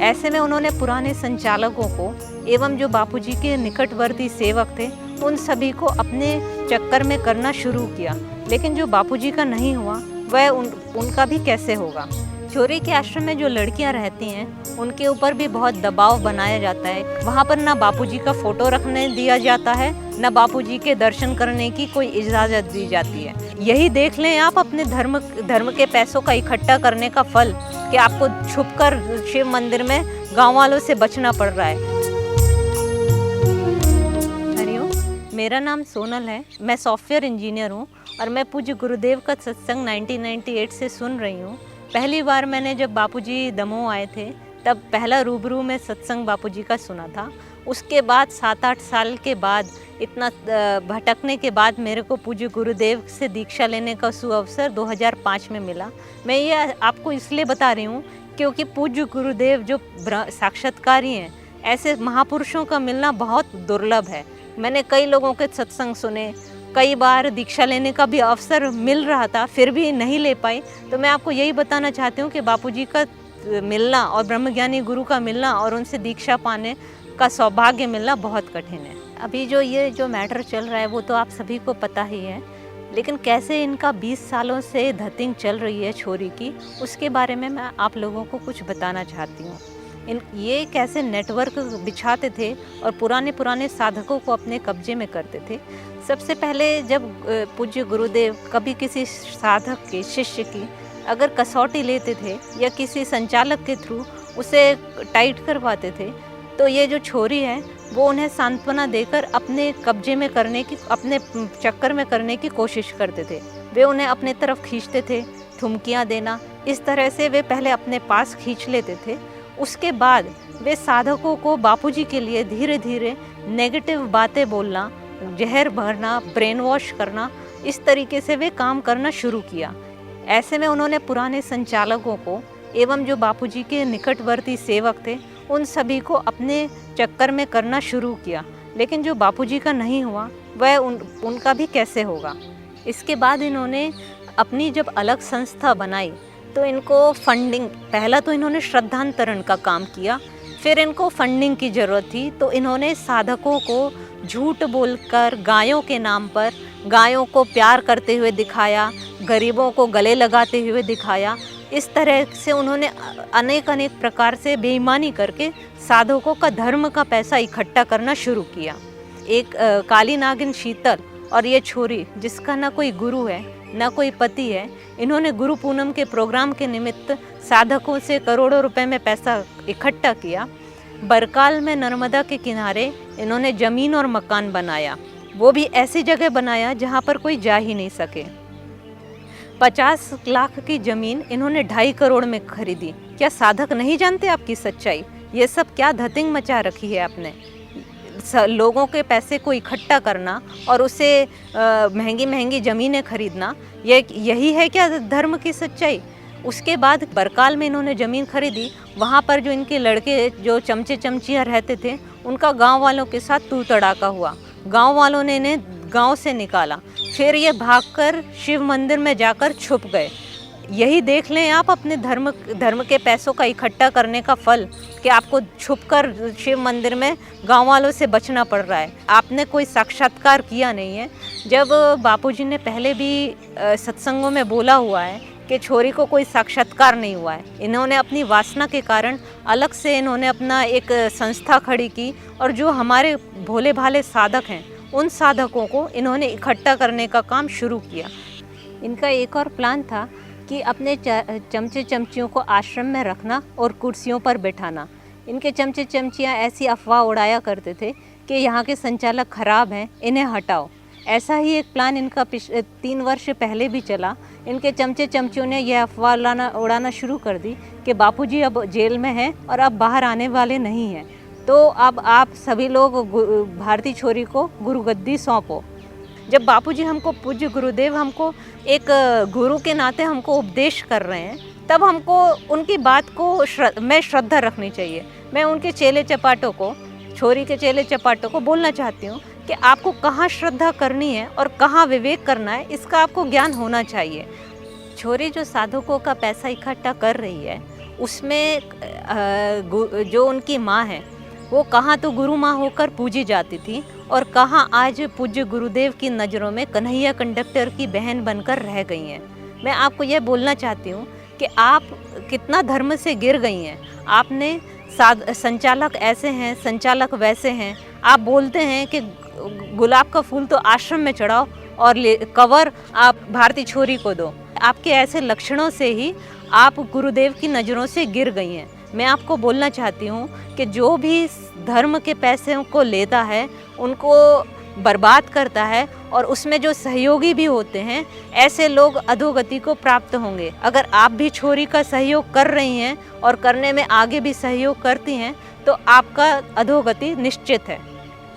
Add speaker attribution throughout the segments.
Speaker 1: ऐसे में उन्होंने पुराने संचालकों को एवं जो बापूजी के निकटवर्ती सेवक थे उन सभी को अपने चक्कर में करना शुरू किया, लेकिन जो बापूजी का नहीं हुआ वह उनका भी कैसे होगा। छोरी के आश्रम में जो लड़कियां रहती हैं उनके ऊपर भी बहुत दबाव बनाया जाता है। वहाँ पर ना बापूजी का फोटो रखने दिया जाता है, न बापूजी के दर्शन करने की कोई इजाज़त दी जाती है। यही देख लें आप अपने धर्म के पैसों का इकट्ठा करने का फल कि आपको छुपकर शिव मंदिर में गांव वालों से बचना पड़ रहा है। हरिओम, मेरा नाम सोनल है, मैं सॉफ्टवेयर इंजीनियर हूँ और मैं पूज्य गुरुदेव का सत्संग 1998 से सुन रही हूँ। पहली बार मैंने जब बापूजी दमोह आए थे तब पहला रूबरू में सत्संग बापूजी का सुना था। उसके बाद 7-8 साल के बाद इतना भटकने के बाद मेरे को पूज्य गुरुदेव से दीक्षा लेने का सुअवसर 2005 में मिला। मैं ये आपको इसलिए बता रही हूँ क्योंकि पूज्य गुरुदेव जो साक्षात्कारी हैं, ऐसे महापुरुषों का मिलना बहुत दुर्लभ है। मैंने कई लोगों के सत्संग सुने, कई बार दीक्षा लेने का भी अवसर मिल रहा था, फिर भी नहीं ले पाई। तो मैं आपको यही बताना चाहती हूँ कि बापूजी का मिलना और ब्रह्मज्ञानी गुरु का मिलना और उनसे दीक्षा पाने का सौभाग्य मिलना बहुत कठिन है। अभी जो मैटर चल रहा है वो तो आप सभी को पता ही है, लेकिन कैसे इनका 20 सालों से धतिंग चल रही है छोरी की, उसके बारे में मैं आप लोगों को कुछ बताना चाहती हूँ। ये कैसे नेटवर्क बिछाते थे और पुराने साधकों को अपने कब्जे में करते थे। सबसे पहले जब पूज्य गुरुदेव कभी किसी साधक के शिष्य की अगर कसौटी लेते थे या किसी संचालक के थ्रू उसे टाइट करवाते थे, तो ये जो छोरी है वो उन्हें सांत्वना देकर अपने कब्जे में करने की, अपने चक्कर में करने की कोशिश करते थे। वे उन्हें अपने तरफ खींचते थे, थुमकियाँ देना, इस तरह से वे पहले अपने पास खींच लेते थे। उसके बाद वे साधकों को बापूजी के लिए धीरे धीरे नेगेटिव बातें बोलना, जहर भरना, ब्रेन वॉश करना, इस तरीके से वे काम करना शुरू किया। ऐसे में उन्होंने पुराने संचालकों को एवं जो बापूजी के निकटवर्ती सेवक थे उन सभी को अपने चक्कर में करना शुरू किया, लेकिन जो बापूजी का नहीं हुआ वह उनका भी कैसे होगा। इसके बाद इन्होंने अपनी जब अलग संस्था बनाई तो इनको फंडिंग, पहला तो इन्होंने श्रद्धांतरण का काम किया, फिर इनको फंडिंग की ज़रूरत थी तो इन्होंने साधकों को झूठ बोलकर गायों के नाम पर गायों को प्यार करते हुए दिखाया, गरीबों को गले लगाते हुए दिखाया। इस तरह से उन्होंने अनेक प्रकार से बेईमानी करके साधकों का धर्म का पैसा इकट्ठा करना शुरू किया। एक काली नागिन शीतल और ये छोरी जिसका ना कोई गुरु है ना कोई पति है, इन्होंने गुरु पूनम के प्रोग्राम के निमित्त साधकों से करोड़ों रुपए में पैसा इकट्ठा किया। बरकाल में नर्मदा के किनारे इन्होंने ज़मीन और मकान बनाया, वो भी ऐसी जगह बनाया जहाँ पर कोई जा ही नहीं सके। 50 लाख की ज़मीन इन्होंने 2.5 करोड़ में खरीदी। क्या साधक नहीं जानते आपकी सच्चाई? ये सब क्या धतिंग मचा रखी है आपने। लोगों के पैसे को इकट्ठा करना और उसे महंगी ज़मीनें खरीदना, यही है क्या धर्म की सच्चाई? उसके बाद बरकाल में इन्होंने ज़मीन खरीदी। वहाँ पर जो इनके लड़के जो चमचे चमचियाँ रहते थे उनका गांव वालों के साथ तू तड़ाका हुआ। गांव वालों ने इन्हें गांव से निकाला, फिर ये भागकर शिव मंदिर में जाकर छुप गए। यही देख लें आप अपने धर्म के पैसों का इकट्ठा करने का फल कि आपको छुपकर शिव मंदिर में गांव वालों से बचना पड़ रहा है। आपने कोई साक्षात्कार किया नहीं है। जब बापूजी ने पहले भी सत्संगों में बोला हुआ है कि छोरी को कोई साक्षात्कार नहीं हुआ है, इन्होंने अपनी वासना के कारण अलग से इन्होंने अपना एक संस्था खड़ी की और जो हमारे भोले भाले साधक हैं उन साधकों को इन्होंने इकट्ठा करने का काम शुरू किया। इनका एक और प्लान था कि अपने चमचे चमचियों को आश्रम में रखना और कुर्सियों पर बैठाना। इनके चमचे चमचियाँ ऐसी अफवाह उड़ाया करते थे कि यहाँ के संचालक खराब हैं, इन्हें हटाओ। ऐसा ही एक प्लान इनका 3 वर्ष पहले भी चला। इनके चमचे चमचियों ने यह अफवाह उड़ाना शुरू कर दी कि बापूजी अब जेल में हैं और अब बाहर आने वाले नहीं हैं, तो अब आप सभी लोग भारती छोरी को गुरुगद्दी सौंपो। जब बापूजी हमको, पूज्य गुरुदेव हमको एक गुरु के नाते हमको उपदेश कर रहे हैं, तब हमको उनकी बात को में श्रद्धा रखनी चाहिए। मैं उनके चेले चपाटों को, छोरी के चेले चपाटों को बोलना चाहती हूँ कि आपको कहाँ श्रद्धा करनी है और कहाँ विवेक करना है, इसका आपको ज्ञान होना चाहिए। छोरी जो साधकों का पैसा इकट्ठा कर रही है उसमें जो उनकी माँ है वो कहाँ तो गुरु माँ होकर पूजी जाती थी और कहाँ आज पूज्य गुरुदेव की नज़रों में कन्हैया कंडक्टर की बहन बनकर रह गई हैं। मैं आपको यह बोलना चाहती हूँ कि आप कितना धर्म से गिर गई हैं। आपने संचालक ऐसे हैं, संचालक वैसे हैं। आप बोलते हैं कि गुलाब का फूल तो आश्रम में चढ़ाओ और कवर आप भारतीय छोरी को दो। आपके ऐसे लक्षणों से ही आप गुरुदेव की नज़रों से गिर गई हैं। मैं आपको बोलना चाहती हूँ कि जो भी धर्म के पैसे को लेता है उनको बर्बाद करता है और उसमें जो सहयोगी भी होते हैं ऐसे लोग अधोगति को प्राप्त होंगे। अगर आप भी छोरी का सहयोग कर रही हैं और करने में आगे भी सहयोग करती हैं तो आपका अधोगति निश्चित है।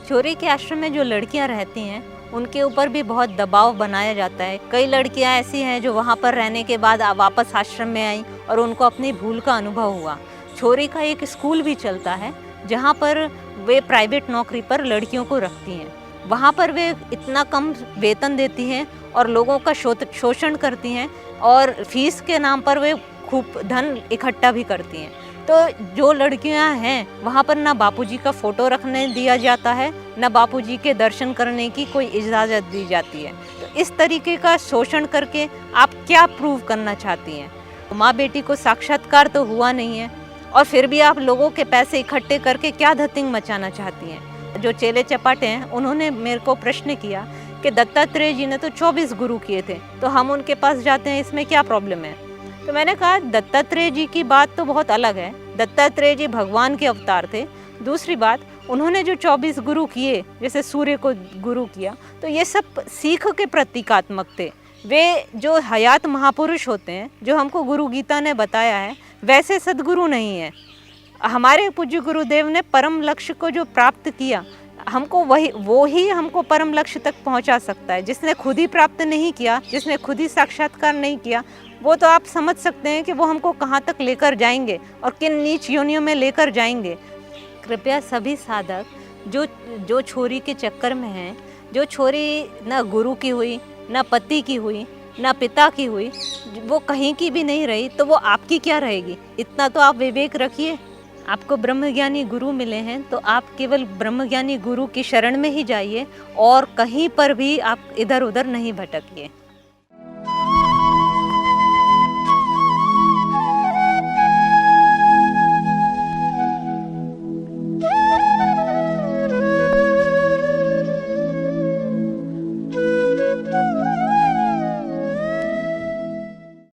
Speaker 1: छोरी के आश्रम में जो लड़कियां रहती हैं उनके ऊपर भी बहुत दबाव बनाया जाता है। कई लड़कियां ऐसी हैं जो वहां पर रहने के बाद वापस आश्रम में आईं और उनको अपनी भूल का अनुभव हुआ। छोरी का एक स्कूल भी चलता है जहां पर वे प्राइवेट नौकरी पर लड़कियों को रखती हैं। वहाँ पर वे इतना कम वेतन देती हैं और लोगों का शोषण करती हैं और फीस के नाम पर वे खूब धन इकट्ठा भी करती हैं। तो जो लड़कियां हैं वहाँ पर ना बापूजी का फ़ोटो रखने दिया जाता है, ना बापूजी के दर्शन करने की कोई इजाज़त दी जाती है। तो इस तरीके का शोषण करके आप क्या प्रूव करना चाहती हैं? माँ बेटी को साक्षात्कार तो हुआ नहीं है और फिर भी आप लोगों के पैसे इकट्ठे करके क्या धतिंग मचाना चाहती हैं? जो चेले चपाटे हैं उन्होंने मेरे को प्रश्न किया कि दत्तात्रेय जी ने तो 24 गुरु किए थे, तो हम उनके पास जाते हैं, इसमें क्या प्रॉब्लम है? तो मैंने कहा दत्तात्रेय जी की बात तो बहुत अलग है। दत्तात्रेय जी भगवान के अवतार थे। दूसरी बात, उन्होंने जो 24 गुरु किए, जैसे सूर्य को गुरु किया, तो ये सब सीख के प्रतीकात्मक थे। वे जो हयात महापुरुष होते हैं, जो हमको गुरु गीता ने बताया है, वैसे सदगुरु नहीं है। हमारे पूज्य गुरुदेव ने परम लक्ष्य को जो प्राप्त किया, हमको वो ही हमको परम लक्ष्य तक पहुंचा सकता है। जिसने खुद ही प्राप्त नहीं किया, जिसने खुद ही साक्षात्कार नहीं किया, वो तो आप समझ सकते हैं कि वो हमको कहाँ तक लेकर जाएंगे और किन नीच योनियों में लेकर जाएंगे। कृपया सभी साधक जो छोरी के चक्कर में हैं, जो छोरी ना गुरु की हुई, ना पति की हुई, ना पिता की हुई, वो कहीं की भी नहीं रही, तो वो आपकी क्या रहेगी? इतना तो आप विवेक रखिए। आपको ब्रह्मज्ञानी गुरु मिले हैं तो आप केवल ब्रह्मज्ञानी गुरु की शरण में ही जाइए और कहीं पर भी आप इधर उधर नहीं भटकिए।